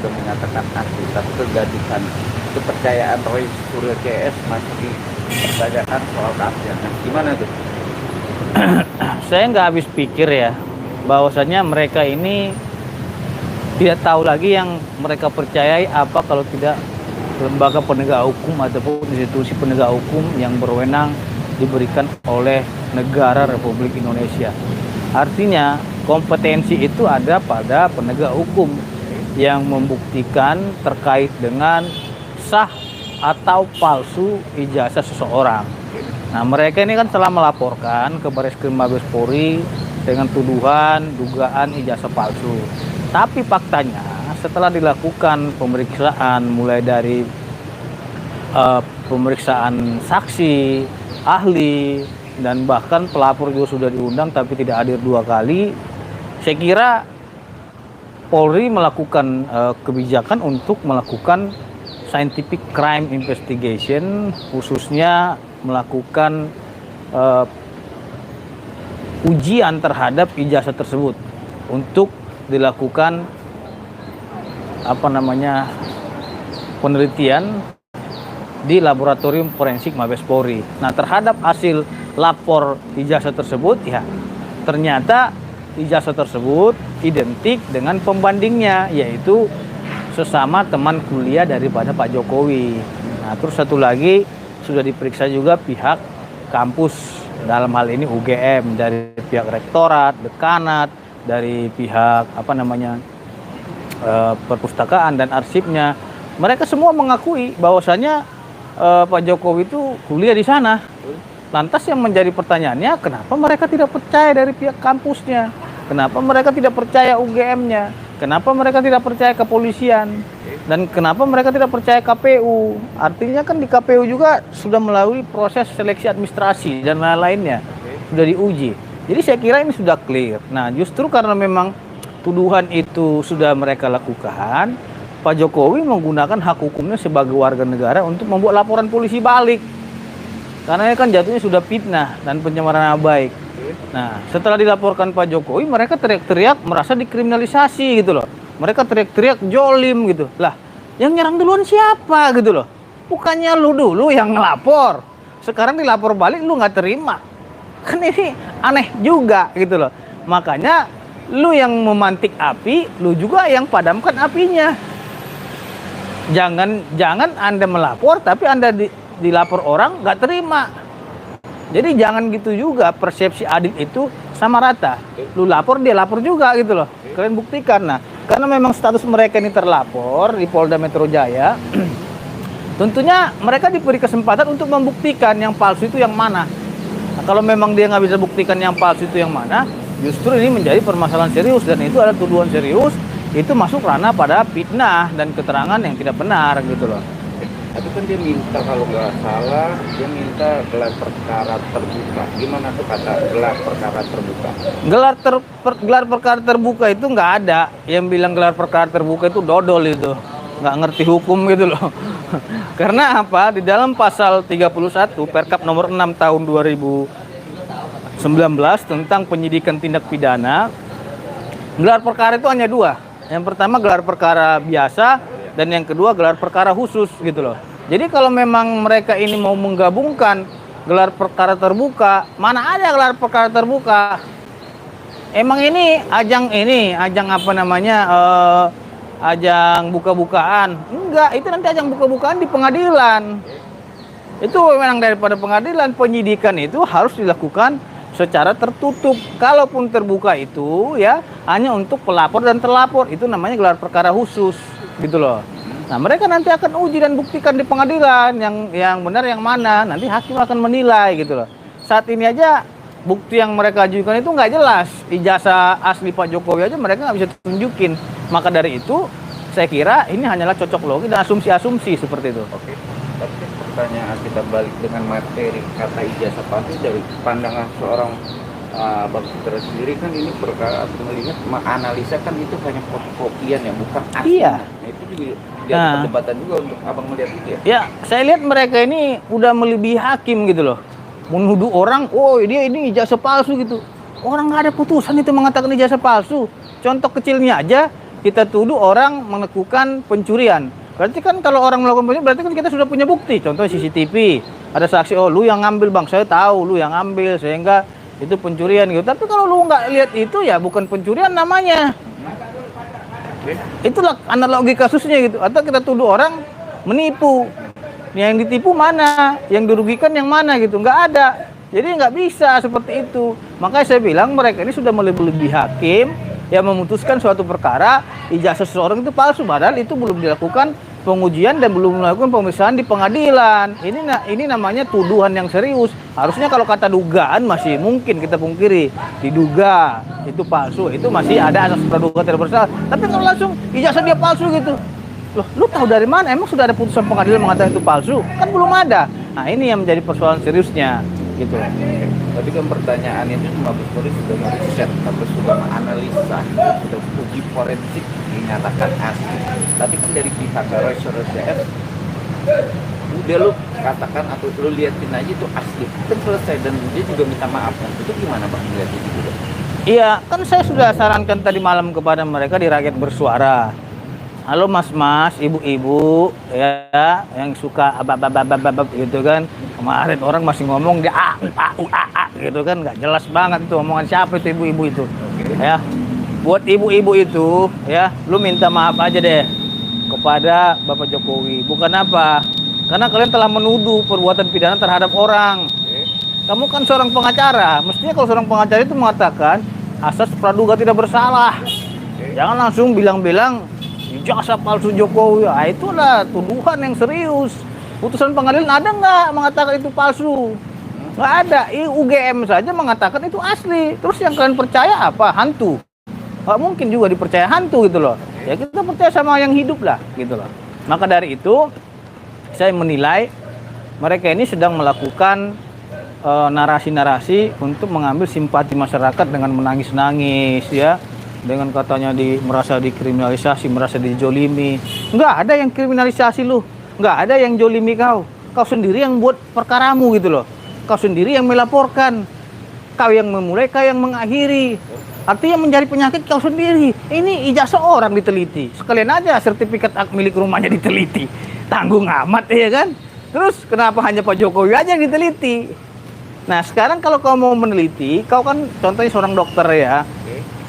juga menyatakan asli, tapi kegaduhan kepercayaan Roy Suryo CS masih dipertanyakan soal keasliannya. Gimana tuh? Saya nggak habis pikir ya, bahwasannya mereka ini tidak tahu lagi yang mereka percayai apa kalau tidak lembaga penegak hukum ataupun institusi penegak hukum yang berwenang diberikan oleh negara Republik Indonesia. Artinya kompetensi itu ada pada penegak hukum yang membuktikan terkait dengan sah atau palsu ijazah seseorang. Nah, mereka ini kan telah melaporkan ke Barreskrim Mabes Polri dengan tuduhan dugaan ijazah palsu. Tapi faktanya setelah dilakukan pemeriksaan mulai dari pemeriksaan saksi, ahli, dan bahkan pelapor juga sudah diundang tapi tidak hadir 2 kali. Saya kira Polri melakukan kebijakan untuk melakukan scientific crime investigation, khususnya melakukan ujian terhadap ijazah tersebut untuk dilakukan penelitian di laboratorium forensik Mabes Polri. Nah, terhadap hasil lapor ijazah tersebut, ya ternyata ijazah tersebut identik dengan pembandingnya, yaitu sesama teman kuliah daripada Pak Jokowi. Nah, terus satu lagi sudah diperiksa juga pihak kampus, dalam hal ini UGM, dari pihak rektorat, dekanat, dari pihak perpustakaan dan arsipnya. Mereka semua mengakui bahwasanya Pak Jokowi itu kuliah di sana. Lantas yang menjadi pertanyaannya, kenapa mereka tidak percaya dari pihak kampusnya? Kenapa mereka tidak percaya UGM-nya? Kenapa mereka tidak percaya kepolisian? Dan kenapa mereka tidak percaya KPU? Artinya kan di KPU juga sudah melalui proses seleksi administrasi dan lain-lainnya. Sudah diuji. Jadi saya kira ini sudah clear. Nah, justru karena memang tuduhan itu sudah mereka lakukan, Pak Jokowi menggunakan hak hukumnya sebagai warga negara untuk membuat laporan polisi balik. Karena kan jatuhnya sudah fitnah dan pencemaran nama baik. Nah, setelah dilaporkan Pak Jokowi, mereka teriak-teriak merasa dikriminalisasi gitu loh. Mereka teriak-teriak jolim gitu. Lah, yang nyerang duluan siapa gitu loh. Bukannya lu dulu yang ngelapor. Sekarang dilapor balik lu nggak terima. Kan ini aneh juga gitu loh. Makanya lu yang memantik api, lu juga yang padamkan apinya. Jangan Anda melapor tapi Anda dilapor orang nggak terima. Jadi jangan gitu juga, persepsi adil itu sama rata. Lu lapor, dia lapor juga gitu loh. Kalian buktikan. Nah, karena memang status mereka ini terlapor di Polda Metro Jaya, tentunya mereka diberi kesempatan untuk membuktikan yang palsu itu yang mana. Nah, kalau memang dia nggak bisa buktikan yang palsu itu yang mana, justru ini menjadi permasalahan serius, dan itu ada tuduhan serius, itu masuk ranah pada fitnah dan keterangan yang tidak benar gitu loh. Tapi kan dia minta, kalau nggak salah, dia minta gelar perkara terbuka. Gimana tuh kata gelar perkara terbuka? Gelar perkara terbuka itu nggak ada. Yang bilang gelar perkara terbuka itu dodol itu. Nggak ngerti hukum gitu loh. Karena apa? Di dalam pasal 31 Perkap nomor 6 tahun 2019 tentang penyidikan tindak pidana, gelar perkara itu hanya 2. Yang pertama gelar perkara biasa, dan yang kedua gelar perkara khusus gitu loh. Jadi kalau memang mereka ini mau menggabungkan gelar perkara terbuka, mana ada gelar perkara terbuka? Emang ini ajang ajang buka-bukaan? Enggak, itu nanti ajang buka-bukaan di pengadilan. Itu memang daripada pengadilan. Penyidikan itu harus dilakukan secara tertutup. Kalaupun terbuka itu ya hanya untuk pelapor dan terlapor, itu namanya gelar perkara khusus gitu loh. Nah, mereka nanti akan uji dan buktikan di pengadilan yang benar yang mana. Nanti hakim akan menilai gitu loh. Saat ini aja bukti yang mereka ajukan itu nggak jelas. Ijazah asli Pak Jokowi aja mereka nggak bisa tunjukin. Maka dari itu saya kira ini hanyalah cocok logi dan asumsi-asumsi seperti itu. Oke. Tapi pertanyaan kita balik dengan materi kata ijazah palsu dari pandangan seorang Bang Fitra sendiri, kan ini perkara melihat menganalisa kan itu hanya fotokopian ya, bukan asli. Iya. Nah, itu juga ada perdebatan juga untuk abang melihat itu ya. Ya, saya lihat mereka ini udah melebihi hakim gitu loh. Menuduh orang, oh dia ini ijazah palsu gitu. Orang nggak ada putusan itu mengatakan ijazah palsu. Contoh kecilnya aja, kita tuduh orang melakukan pencurian. Berarti kan kalau orang melakukan pencurian, berarti kan kita sudah punya bukti. Contoh CCTV, ada saksi, oh lu yang ngambil bang, saya tahu lu yang ngambil, sehingga itu pencurian gitu. Tapi kalau lu nggak lihat itu ya bukan pencurian namanya. Itulah analogi kasusnya gitu. Atau kita tuduh orang menipu. Yang ditipu mana? Yang dirugikan yang mana gitu? Nggak ada. Jadi nggak bisa seperti itu. Makanya saya bilang mereka ini sudah melebihi hakim yang memutuskan suatu perkara ijazah seseorang itu palsu, padahal itu belum dilakukan pengujian dan belum melakukan pemeriksaan di pengadilan. Ini namanya tuduhan yang serius. Harusnya kalau kata dugaan masih mungkin kita pungkiri, diduga itu palsu, itu masih ada asas praduga tidak bersalah. Tapi kalau langsung ijazah dia palsu gitu, loh, lu tahu dari mana? Emang sudah ada putusan pengadilan mengatakan itu palsu? Kan belum ada. Nah ini yang menjadi persoalan seriusnya gitu. Tapi kan pertanyaannya itu Mabes Polri sudah meriset atau sudah menganalisa, sudah uji forensik dinyatakan asli. Tapi kan dari pihak RSUDS udah lu katakan atau lu liatin aja itu asli, kan selesai, dan dia juga minta maaf. Itu gimana bang melihat itu juga? Iya, kan saya sudah sarankan tadi malam kepada mereka di Rakyat Bersuara. Halo mas-mas, ibu-ibu ya yang suka abab gitu kan. Kemarin orang masih ngomong dia gitu kan, nggak jelas banget itu omongan siapa itu ibu-ibu itu. Ya. Buat ibu-ibu itu ya, lu minta maaf aja deh kepada Bapak Jokowi. Bukan apa? Karena kalian telah menuduh perbuatan pidana terhadap orang. Kamu kan seorang pengacara, mestinya kalau seorang pengacara itu mengatakan asas praduga tidak bersalah. Jangan langsung bilang-bilang ijazah palsu Jokowi. Nah, itulah tuduhan yang serius. Putusan pengadilan ada nggak mengatakan itu palsu? Nggak ada. UGM saja mengatakan itu asli. Terus yang kalian percaya apa? Hantu. Nggak mungkin juga dipercaya hantu gitu loh. Ya kita percaya sama yang hidup lah gitu loh. Maka dari itu saya menilai mereka ini sedang melakukan narasi-narasi untuk mengambil simpati masyarakat dengan menangis-nangis ya. Dengan katanya merasa dikriminalisasi, merasa dijolimi. Nggak ada yang kriminalisasi lu. Nggak ada yang jolimi kau. Kau sendiri yang buat perkaramu gitu loh. Kau sendiri yang melaporkan. Kau yang memulai, kau yang mengakhiri. Artinya mencari penyakit kau sendiri. Ini ijazah orang diteliti. Sekalian aja sertifikat hak milik rumahnya diteliti. Tanggung amat ya kan. Terus kenapa hanya Pak Jokowi aja yang diteliti? Nah sekarang kalau kau mau meneliti, kau kan contohnya seorang dokter ya.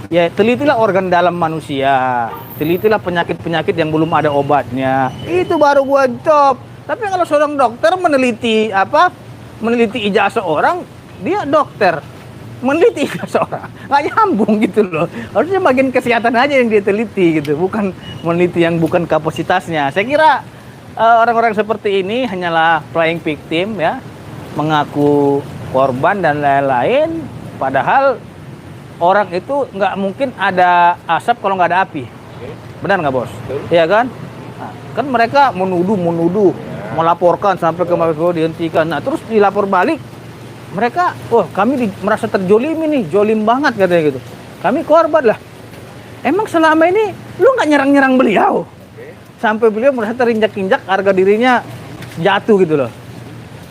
Ya, telitilah organ dalam manusia. Telitilah penyakit-penyakit yang belum ada obatnya. Itu baru gua job. Tapi kalau seorang dokter meneliti meneliti ijazah orang, dia dokter. Meneliti ijazah orang. Nggak nyambung gitu loh. Harusnya bagian kesehatan aja yang dia teliti gitu, bukan meneliti yang bukan kapasitasnya. Saya kira orang-orang seperti ini hanyalah playing victim ya, mengaku korban dan lain-lain, padahal orang itu nggak mungkin ada asap kalau nggak ada api. Benar nggak bos? Iya kan? Nah, kan mereka menuduh, melaporkan sampai ke Mabes Polri dihentikan. Nah terus dilapor balik, mereka, kami merasa terjolimi nih, jolim banget katanya gitu. Kami korban lah. Emang selama ini lu nggak nyerang-nyerang beliau? Sampai beliau merasa terinjak-injak, harga dirinya jatuh gitu loh.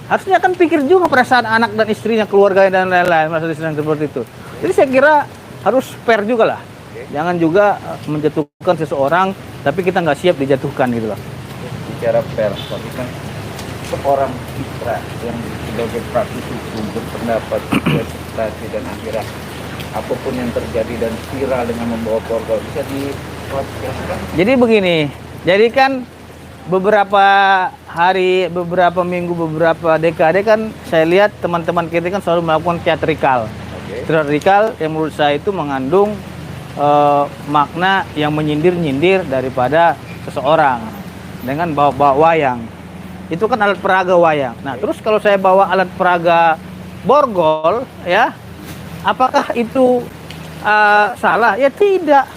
Harusnya kan pikir juga perasaan anak dan istrinya, keluarganya dan lain-lain, merasa diserang seperti itu. Jadi saya kira harus fair juga lah. Jangan juga menjatuhkan seseorang, tapi kita nggak siap dijatuhkan gitu loh. Bicara fair, tapi kan seorang Fitra yang sebagai praktisi hukum berpendapat berprestasi dan akhirnya apapun yang terjadi dan viral dengan membawa korban bisa dipodcastkan. Jadi begini, jadi kan beberapa hari, beberapa minggu, beberapa dekade kan saya lihat teman-teman kita kan selalu melakukan teatrikal. Teatrikal yang menurut saya itu mengandung makna yang menyindir-nyindir daripada seseorang dengan bawa wayang. Itu kan alat peraga wayang. Nah, terus kalau saya bawa alat peraga borgol, ya, apakah itu salah? Ya tidak.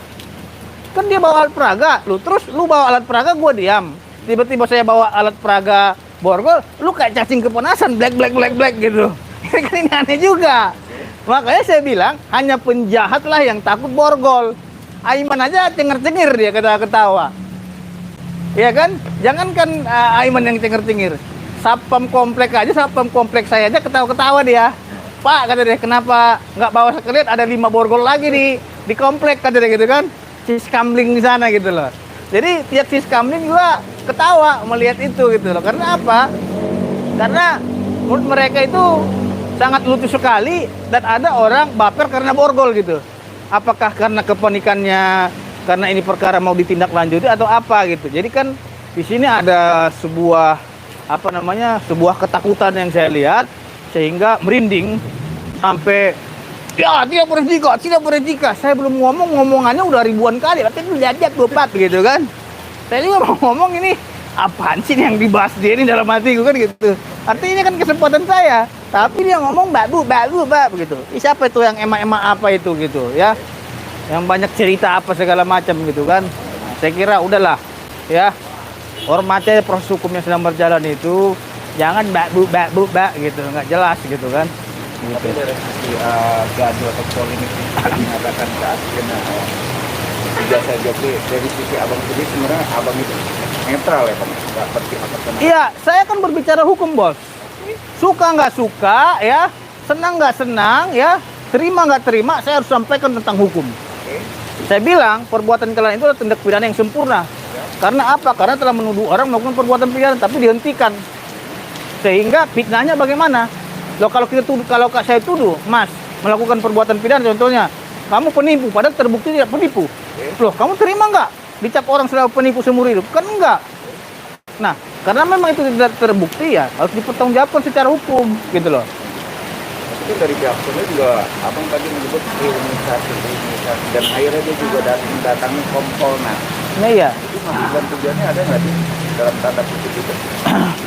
Kan dia bawa alat peraga, terus lu bawa alat peraga, gua diam. Tiba-tiba saya bawa alat peraga borgol, lu kayak cacing kepanasan, black gitu. Kan ini aneh juga. Makanya saya bilang, hanya penjahat lah yang takut borgol. Aiman aja cengir-cengir dia ketawa-ketawa. Iya kan? Jangankan Aiman yang cengir-cengir. Satpam komplek saya aja ketawa-ketawa dia. Pak, kata dia, kenapa nggak bawa sekalian, ada 5 borgol lagi di komplek, kata dia gitu kan. Siskamling di sana gitu loh. Jadi pihak Siskamling juga ketawa melihat itu gitu loh. Karena apa? Karena menurut mereka itu sangat lucu sekali dan ada orang baper karena borgol gitu. Apakah karena kepanikannya, karena ini perkara mau ditindaklanjuti atau apa gitu. Jadi kan di sini ada sebuah sebuah ketakutan yang saya lihat sehingga merinding sampai ya tidak beretika. Saya belum ngomongannya udah ribuan kali, tapi lihat gopat gitu kan. Saya juga mau ngomong ini apaan sih yang dibahas dia ini dalam hatiku kan gitu. Artinya ini kan kesempatan saya. Tapi dia ngomong mbak bu begitu. Siapa itu yang emak-emak apa itu gitu ya? Yang banyak cerita apa segala macam gitu kan. Saya kira udahlah ya. Hormatnya proses hukum yang sedang berjalan itu jangan mbak bu gitu, nggak jelas gitu kan. Gitu. Tapi dari sisi gaduh atau polemik yang mengatakan saat dengan ijazah Jokowi, dari sisi abang sendiri sebenarnya abang itu netral ya bang, nggak berpihak ke sana. Iya, saya kan berbicara hukum bos. Suka nggak suka ya, senang nggak senang ya, terima nggak terima, saya harus sampaikan tentang hukum. Saya bilang perbuatan kalian itu adalah tindak pidana yang sempurna. Karena apa? Karena telah menuduh orang melakukan perbuatan pidana tapi dihentikan. Sehingga fitnahnya bagaimana? Loh kalau saya tuduh, Mas melakukan perbuatan pidana contohnya, kamu penipu padahal terbukti tidak penipu. Loh, kamu terima nggak dicap orang sudah penipu seumur hidup? Kan enggak. Nah, karena memang itu tidak terbukti ya harus dipertanggungjawabkan secara hukum gitu loh. Itu dari pihak sana juga abang tadi menyebut kriminalisasi dan akhirnya dia juga datangi Kompolnas. Nah iya. Itu maksud dan tujuannya ada nggak di dalam tanda kutip itu?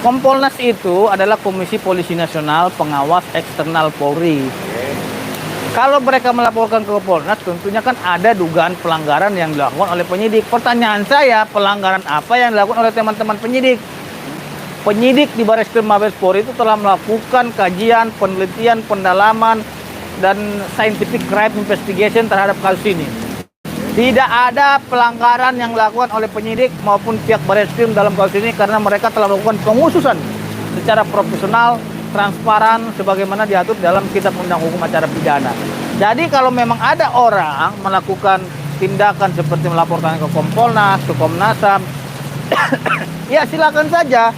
Kompolnas itu adalah Komisi Polisi Nasional Pengawas Eksternal Polri. Kalau mereka melaporkan ke Kompolnas, tentunya kan ada dugaan pelanggaran yang dilakukan oleh penyidik. Pertanyaan saya, pelanggaran apa yang dilakukan oleh teman-teman penyidik? Penyidik di Barreskrim Mabes Polri itu telah melakukan kajian, penelitian, pendalaman, dan scientific crime investigation terhadap kasus ini. Tidak ada pelanggaran yang dilakukan oleh penyidik maupun pihak Barreskrim dalam kasus ini karena mereka telah melakukan pengusutan secara profesional, transparan, sebagaimana diatur dalam Kitab Undang Hukum Acara Pidana. Jadi kalau memang ada orang melakukan tindakan seperti melaporkan ke Kompolnas, ke Komnas HAM, ya silakan saja.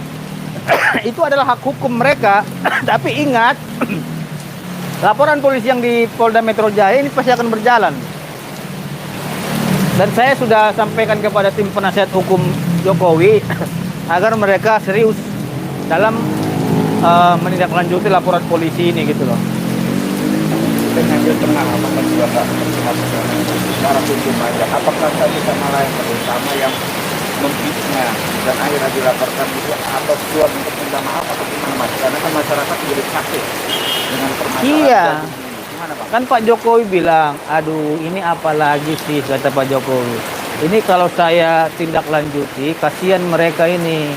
Itu adalah hak hukum mereka. Tapi ingat, laporan polisi yang di Polda Metro Jaya ini pasti akan berjalan. Dan saya sudah sampaikan kepada tim penasihat hukum Jokowi agar mereka serius dalam menindaklanjuti laporan polisi ini gitu loh. Kita ngambil tengah, apakah juga nggak berpihak ke secara hukum aja? Apakah satu sama lain terutama yang memfitnah dan akhirnya dilaporkan itu atau keluar untuk minta maaf atau gimana mas? Karena kan masyarakat jadi sakit dengan permasalahan. Iya. Gimana bang? Kan Pak Jokowi bilang, aduh ini apa lagi sih kata Pak Jokowi. Ini kalau saya tindak lanjuti, kasihan mereka ini.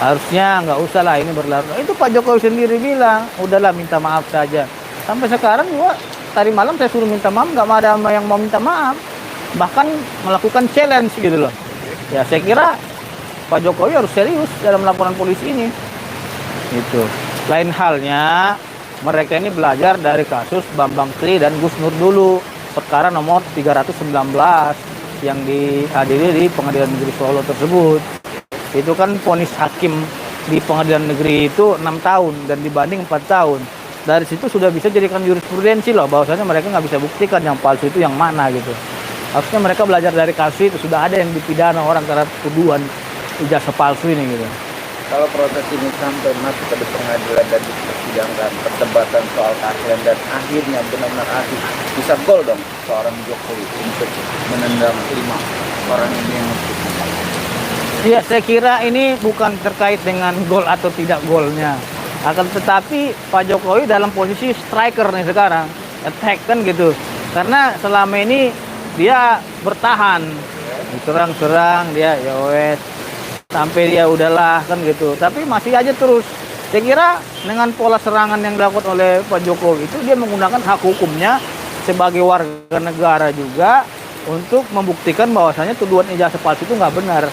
Harusnya nggak usah lah ini berlarut. Itu Pak Jokowi sendiri bilang, udahlah minta maaf saja. Sampai sekarang juga tadi malam saya suruh minta maaf, nggak ada yang mau minta maaf. Bahkan melakukan challenge gitu loh. Ya saya kira Pak Jokowi harus serius dalam laporan polisi ini. Gitu. Lain halnya mereka ini belajar dari kasus Bambang Tri dan Gus Nur dulu. Perkara nomor 319 yang dihadiri di Pengadilan Negeri Solo tersebut. Itu kan vonis hakim di pengadilan negeri itu 6 tahun dan dibanding 4 tahun. Dari situ sudah bisa jadikan jurisprudensi loh, bahwasanya mereka nggak bisa buktikan yang palsu itu yang mana gitu. Harusnya mereka belajar dari kasus itu, sudah ada yang dipidana orang karena tuduhan ijazah palsu ini gitu. Kalau proses ini sampai masuk ke pengadilan dan dipersidangkan, perdebatan soal keadilan dan akhirnya benar-benar adil, bisa gol dong seorang Jokowi untuk menendang 5 orang ini yang Ya, saya kira ini bukan terkait dengan gol atau tidak golnya. Akan tetapi Pak Jokowi dalam posisi striker nih sekarang, attack kan gitu. Karena selama ini dia bertahan, serang-serang dia ya wes sampai dia udahlah kan gitu. Tapi masih aja terus. Saya kira dengan pola serangan yang dilakukan oleh Pak Jokowi itu dia menggunakan hak hukumnya sebagai warga negara juga untuk membuktikan bahwasanya tuduhan ijazah palsu itu nggak benar.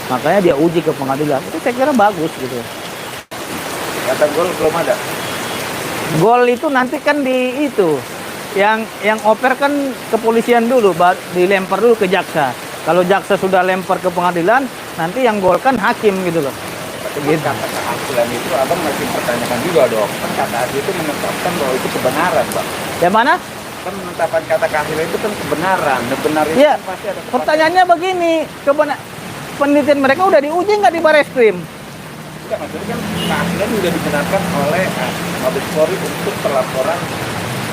Makanya dia uji ke pengadilan. Itu saya kira bagus gitu. kata gol belum ada. Gol itu nanti kan di itu yang oper kan kepolisian dulu, dilempar dulu ke jaksa. Kalau jaksa sudah lempar ke pengadilan, nanti yang golkan hakim gitu loh. Tapi kata keadilan itu abang masih pertanyakan juga dong. Kan kata adil itu menetapkan bahwa itu kebenaran, bang. Yang mana? Kan menetapkan kata keadilan itu kan kebenaran. Benar itu Iya. kan pasti ada kepastian. Pertanyaannya begini, penelitian mereka udah diuji nggak di Bareskrim? Enggak, maksudnya kan keadilan sudah dibenarkan oleh Mabes Polri untuk pelaporan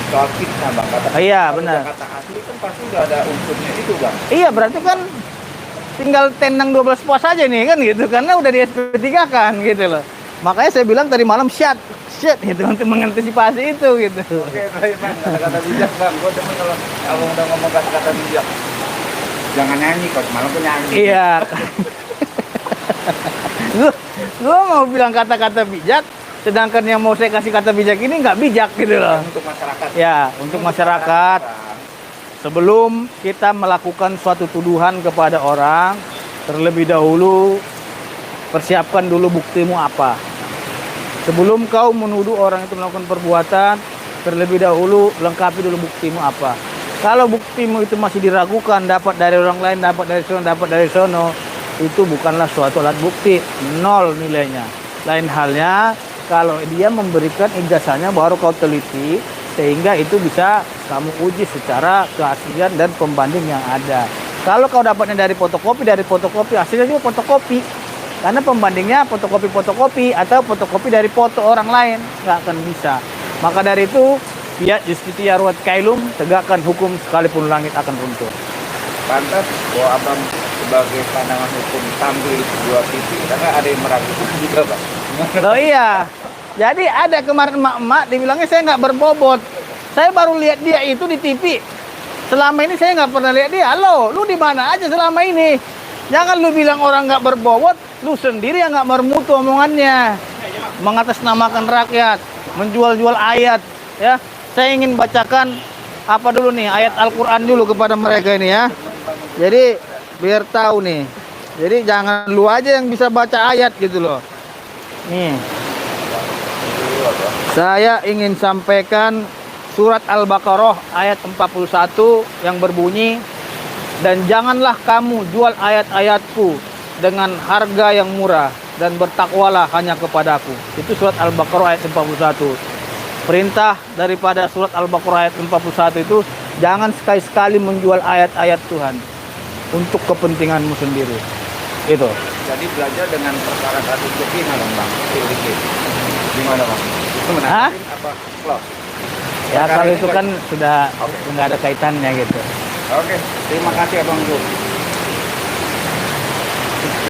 soal fitnah, bang. Iya, kalau benar. udah kata asli kan pasti udah ada unsurnya itu, bang. Iya, berarti kan tinggal tendang 12 pos aja nih kan gitu, karena udah di SP3 kan gitu loh. Makanya saya bilang tadi malam shit gitu untuk mengantisipasi itu gitu. Oke, baik, bang. Kata-kata bijak, bang. Gue demen kalau abang udah ngomong kata-kata bijak. Jangan nyanyi, kok malam tuh nyanyi. Iya. Gua mau bilang kata-kata bijak, sedangkan yang mau saya kasih kata bijak ini nggak bijak gitu loh. Untuk masyarakat. Ya, untuk masyarakat. Sebelum kita melakukan suatu tuduhan kepada orang, terlebih dahulu persiapkan dulu buktimu apa. Sebelum kau menuduh orang itu melakukan perbuatan, terlebih dahulu lengkapi dulu buktimu apa. Kalau buktimu itu masih diragukan, dapat dari orang lain, dapat dari sono, itu bukanlah suatu alat bukti, nol nilainya. Lain halnya kalau dia memberikan ijazahnya baru kau teliti, sehingga itu bisa kamu uji secara keaslian dan pembanding yang ada. Kalau kau dapatnya dari fotokopi hasilnya juga fotokopi. Karena pembandingnya fotokopi atau fotokopi dari foto orang lain, nggak akan bisa. Maka dari itu, fiat justitia ruat kailum, tegakkan hukum sekalipun langit akan runtuh. Pantas bahwa abang sebagai pandangan hukum tampil dua sisi, karena ada yang meragukan juga, bang. Oh iya, jadi ada kemarin emak-emak dibilangnya saya nggak berbobot. Saya baru lihat dia itu di TV. Selama ini saya nggak pernah lihat dia. Halo, lu di mana aja selama ini? Jangan lu bilang orang nggak berbobot, lu sendiri yang nggak bermutu omongannya. Mengatasnamakan rakyat, menjual-jual ayat. Ya, saya ingin bacakan apa dulu nih, ayat Al-Quran dulu kepada mereka ini ya. Jadi biar tahu nih. Jadi jangan lu aja yang bisa baca ayat gitu loh. Nih. Saya ingin sampaikan surat Al-Baqarah ayat 41 yang berbunyi, dan janganlah kamu jual ayat-ayatku dengan harga yang murah, dan bertakwalah hanya kepadaku. Itu surat Al-Baqarah ayat 41. Perintah daripada surat Al-Baqarah ayat 41 itu, jangan sekali-sekali menjual ayat-ayat Tuhan untuk kepentinganmu sendiri. Itu. Jadi belajar dengan perkara kasus Jepina dong, bang. Sedikit. Gimana, bang? Itu menanggapi apa close? Ya kalau itu kan sudah nggak ada kaitannya gitu. Oke, terima kasih abang Gu.